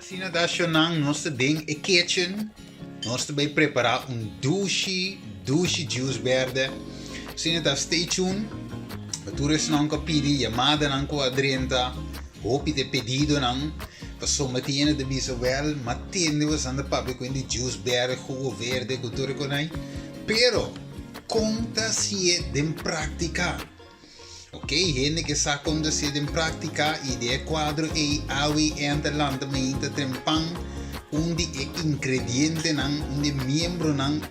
Sina dasho nang nosso ding e kitchen. Nós também preparar douche juice verde. Sina da stay tuned. Toeristen non capiti, chiamate non quadrenta, hopi de pedido non, passo mattina de biso wel, mattina was aan de papi, quindi juice verde, jugo verde, cultura con noi. Pero, conta si è in pratica. Ok, gente che sa conta si è in pratica, idea quadro e awi enterlandamento trempan, undi e ingrediente non, undi membro non,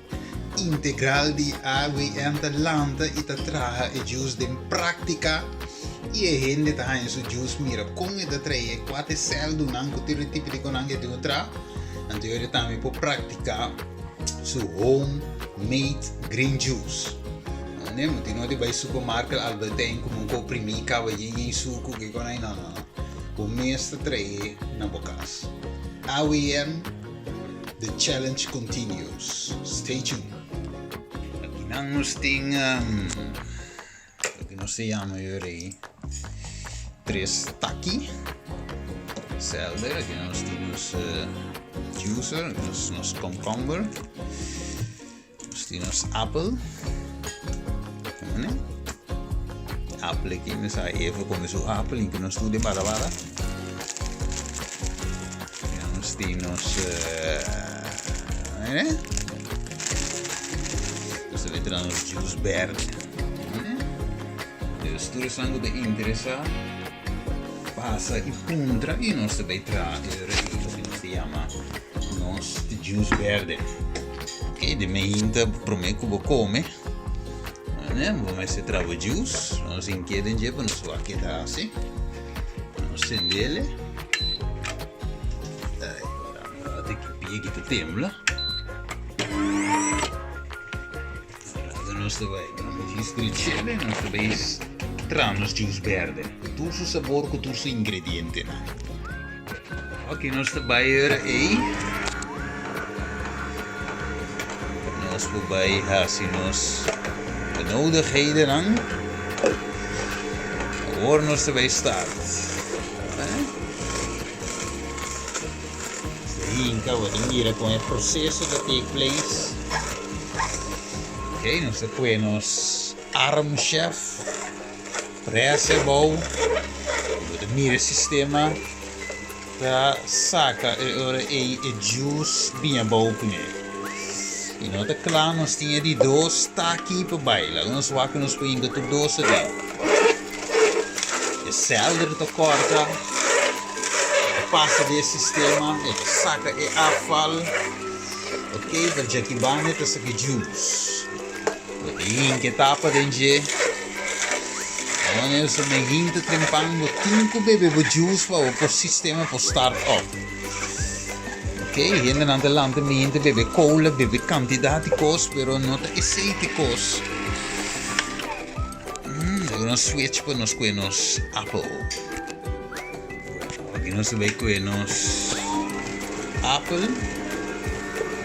integral di awi enterlanda ita traha e juice in pratica e gente ta in su juice mira con e da tre e quate seldo nan ko tiri tipi di con anche di tra anteriore tami po pratica su homemade green juice ne mo tino di vai supermarket albertain come ko primi ka va yin suku che con ai no o mesta tre na bocas AWM the challenge continues, stay tuned. Nang nosting que nós chamamos aí três taqui selder que nós temos juicer nós cucumber nós temos apple né apple que nós even como o apple que nós tudo para nós temos né você vai tirar os juice verde se tu sangue te interessa passa e puntra e nós vai tirar o que nós chama nós juice verde que de meinta prometo que vou comer vamos se trava juice nós inquiedem já para nós vai quedar assim nós sendele até que pique tu tembla nós vai scricciare, nós vai trarnos juice verde, com todo o sabor, com todo o ingrediente. Ok, nós vai aí, nós vai fazer nós benodigheden aan, agora nós vai start. Hinca, wat hier com o processo que take place. Ok, nós temos arm chef, pressa bom, o mira sistema da saca e juice bem bom com ele. E nós tá claro nós tinha de dois tá aqui para baila, nós vai que nós põe tudo doce dentro. E selder tá corta, passa desse sistema, saca e afal, ok, perché aqui bane tá saca juice. Inche tapa dentro non so me hinte trempando 5 bebe juice para o sistema para start up ok gente nante lante me hinte bebe cola bebe quantità di cos però non è seite cos devono switch per nos quenos apple aqui nós vai quenos apple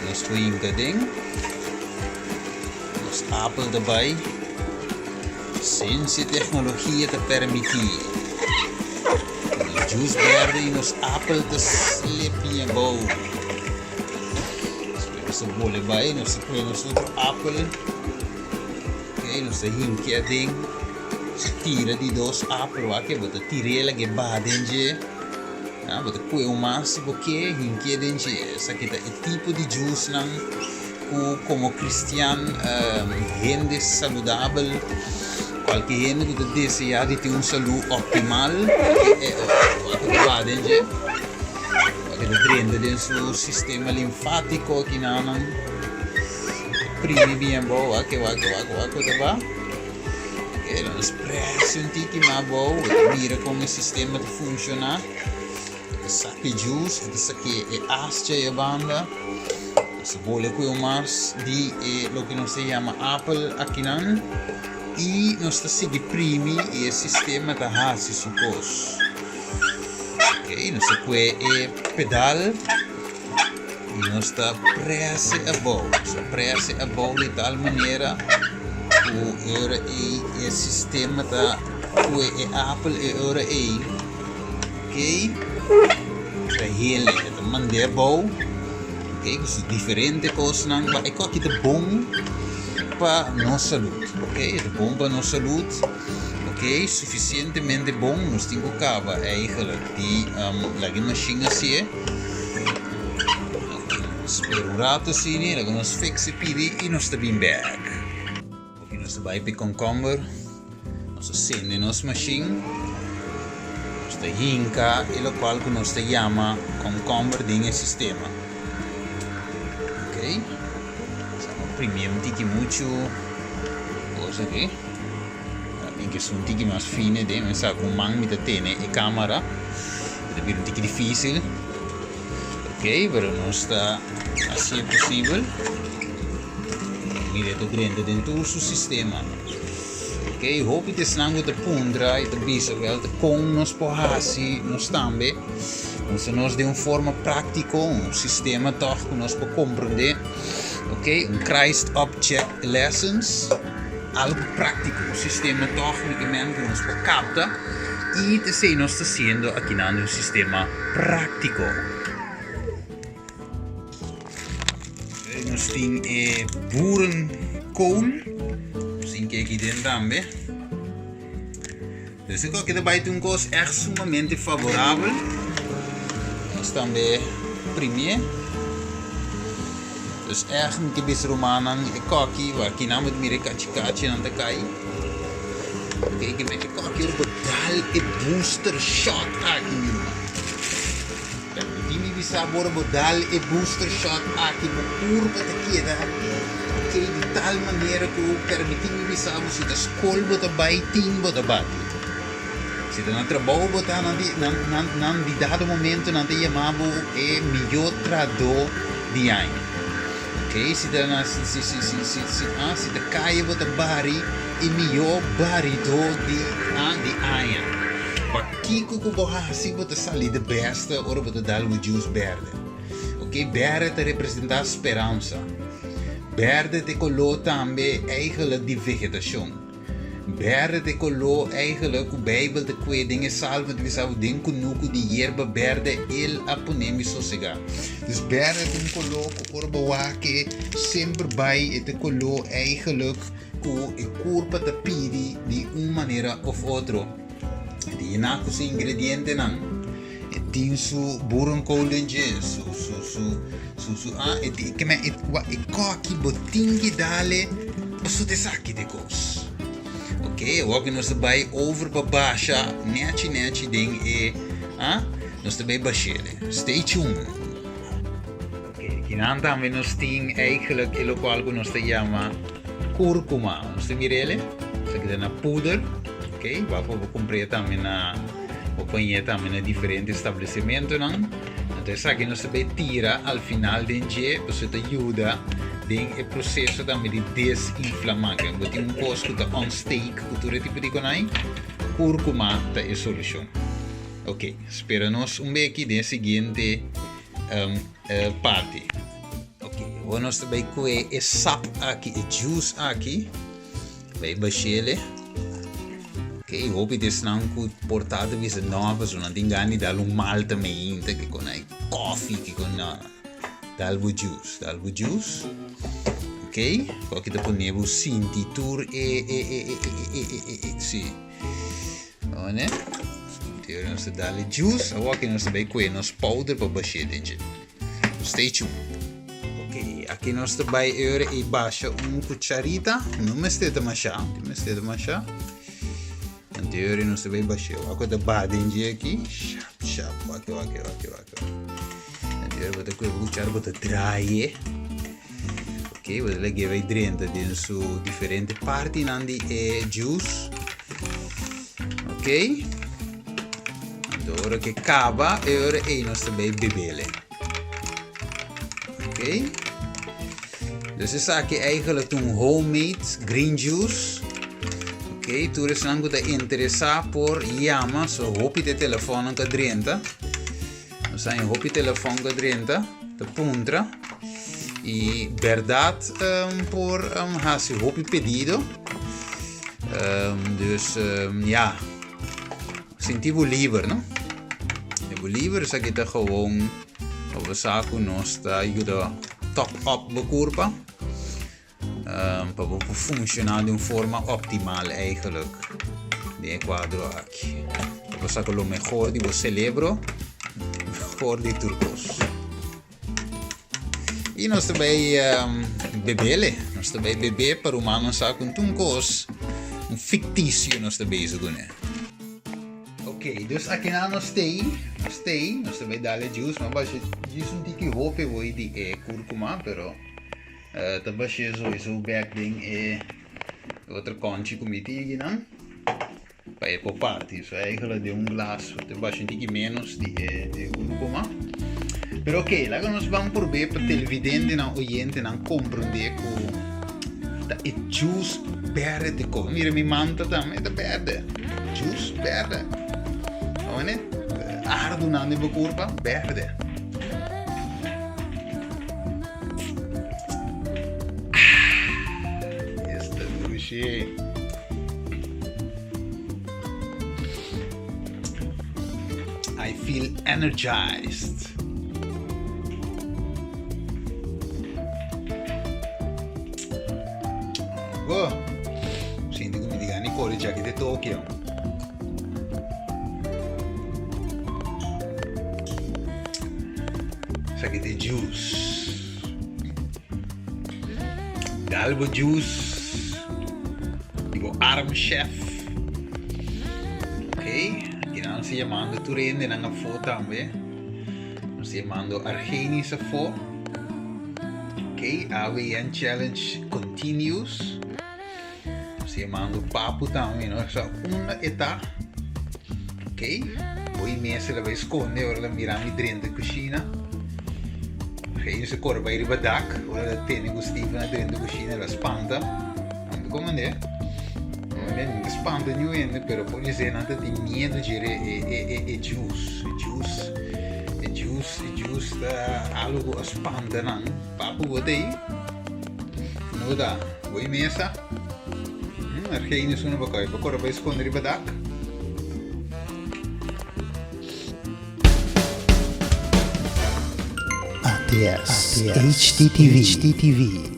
nos inche ding Apple erbij, sinds de technologie te permitir. De juice verde in ons apple te slippen en bouwen. Dus we bollen bij, dus we kunnen ons apple. Oké, dus de hinkje ding. Tira die dos apple, wakke, wat de tirela que badenje. Ja, wat de koe mas, boke, hinkje denje. Sa kita e tipo de juice nang. Como cristiano, gente saudável, qualquer gente que deseja de ter saúde optimal, que treina dentro do sistema linfático que não prime bem boa, que vai, que nós pressentimos que mais boa, mira como o sistema funciona, saque juice, saque asce e banda. Se vuole qui mais di lo che non si chiama Apple aqui não e nós está seguindo primi e o sistema da hasi su cos ok nós qui é pedal e nós está prese a bowl de tal maneira o ora e o sistema da qui é Apple e ora é ok é hele, é maneira boa. Ok, isso diferente coisas não, mas é que é bom para nossa saúde. Ok, é bom para nossa saúde. Ok, suficientemente bom, nós temos que acabar eigenlijk die lagi machine assim. Espero um rato assim, lagi nós fixe pidi e nós estamos back. Ok, nós estamos aí com comber, nós acende nossa machine. Nós hinca e lo qual que nós chama comber dentro do sistema. Ok, estamos primeiro tiki muito coisa aqui. Que sono un tiki mais fine, mas sabe, com mão me tene e câmera, é bem um tiki difícil, ok, mas não está assim possível, mire to grande dentro do sistema, ok, hope que se não gosta pondra e te bisa wel com nos porrasi nos também, se nós de uma forma prática um sistema toch que nós podemos compreender, ok, Christ Object Lessons. Algo prático, um sistema tecnicamente que nos capta e te sei nós está sendo aqui no sistema prático. Nós temos boerenkool, sim que aqui dentro também. Dus ik ook daarbij doen koos echt sumamente favorável. Nós também premier. Dus eigenlijk een beetje romanen e kaki waar ik namelijk meer kachi aan te kai. Kijk met de kaki op dal e booster shot aqui mesmo. Die me bisa bora bodal e booster shot aqui por curva te queda. Que de tal maneira que o permitir me bisa você da escola bota bai team bota bati. Se da trabalho bota nan di dado momento nan te chamavo e melhor trado di ano. Ok, se da caia bota bari e melhor bari de aia. Aqui que o borracha bota sair de besta ora bota dar o juice verde. Ok, verde te representa esperança. Verde te colou também eigenlijk de vegetação. Verde te colou eigenlijk o Bijbel de que dingen salve de visau den kunuku de erva verde el aponemi sossega. Dus verde te colou o orba wake sempre bij te colou eigenlijk o e curva te pidi de uma maneira of outra. Die na kusi ingrediente nan. E tin su boerenkool su e que me e coqui botingi dale posso te sacchi de cos. Ok, ook nós também over babasha neti ding e nós também baixele. Stay tuned. Ok, aqui não também nós tem eigenlijk o local que nós chama cúrcuma. Nós tem mirele, isso aqui na poeder. Ok, vamos comprar também na companhia também na diferentes estabelecimentos não. Então isso aqui nós também tira ao final do dia, você te ajuda o processo também de desinflamar. Então tem coisa que está on stake, cultura tipo de conai, cúrcuma é a solução. Ok, espera-nos pouco da seguinte parte. Ok, nós também com o sap aqui, o juice aqui, vai baixar. Ok, hoop que isso não é portado visa nova, so não tem ganho de dar mal também, que com a coffee, que com dar o juice, ok, qualquer tipo de nebo cintitur sim, né? Então nós dá o juice, agora que nós vai com nós powder para baixar dentro. Stay tuned. Ok, aqui nós vai e baixa cucharita, não me esteja machar. Anterior nós vai baixar. Agora da badinha aqui, chap, aqui. Anterior vou ter que cuchara, vou ter dry. Ok, vou ter que vai dentro de su diferente parte nandi e juice. Ok. Agora que acaba, ora e nós vai bebele. Ok. Dus is eigenlijk een homemade green juice. Ok, tu resango te interessa por llama, so hopi de telefoon ka drenta. So een hopi telefoon ka drenta, te puntra. E verdad por hasi hopi pedido. Dus ja, sentivo liever, no? liever sa kita gewoon we zaken nos ta ajuda top up bekurpa para funcionar de uma forma optimal eigenlijk de quadro aqui we zaken lo mejor de você celebro mejor de turcos e nós também bebele nós também bebe para o mano zaken tunkos fictício nós também isso né. Ok, dus aqui na nós também dá juice, mas juice não tem que roupa hoje de curcuma, pero também isso back ding outra conchi comiti aqui não, para ir por parte, isso é aquela de glas, também tem que menos de curcuma, pero ok, lá que nós vamos por ver para televidente não oyente não compreender que o juice perde como, mira mi manta também é perde, juice perde. Né? Ardo na neve curva, verde. Esta duche. I feel energized. Oh, senti come mi dica Nicole già che ti Tokyo. Sakit juice, galbo juice, digo arm chef, ok? Aqui não se chamando turende na foto também, não se chamando Argenis fo, ok? AWN challenge continues, não se chamando papo também, não só uma etapa, ok? Hoje mesmo ela vai esconder, ora ela mirar me dentro da cozinha. Geen se corba hier bij dak, waar de tenen gustief naar dentro da cucina la spanta. Come ne? Non è spanta niente, però poi se nata di niente gire e juice algo spanta nan. Papo gotei. No da, voi mesa. Geen sono bakoi, corba escondere bij dak. ATS HDTV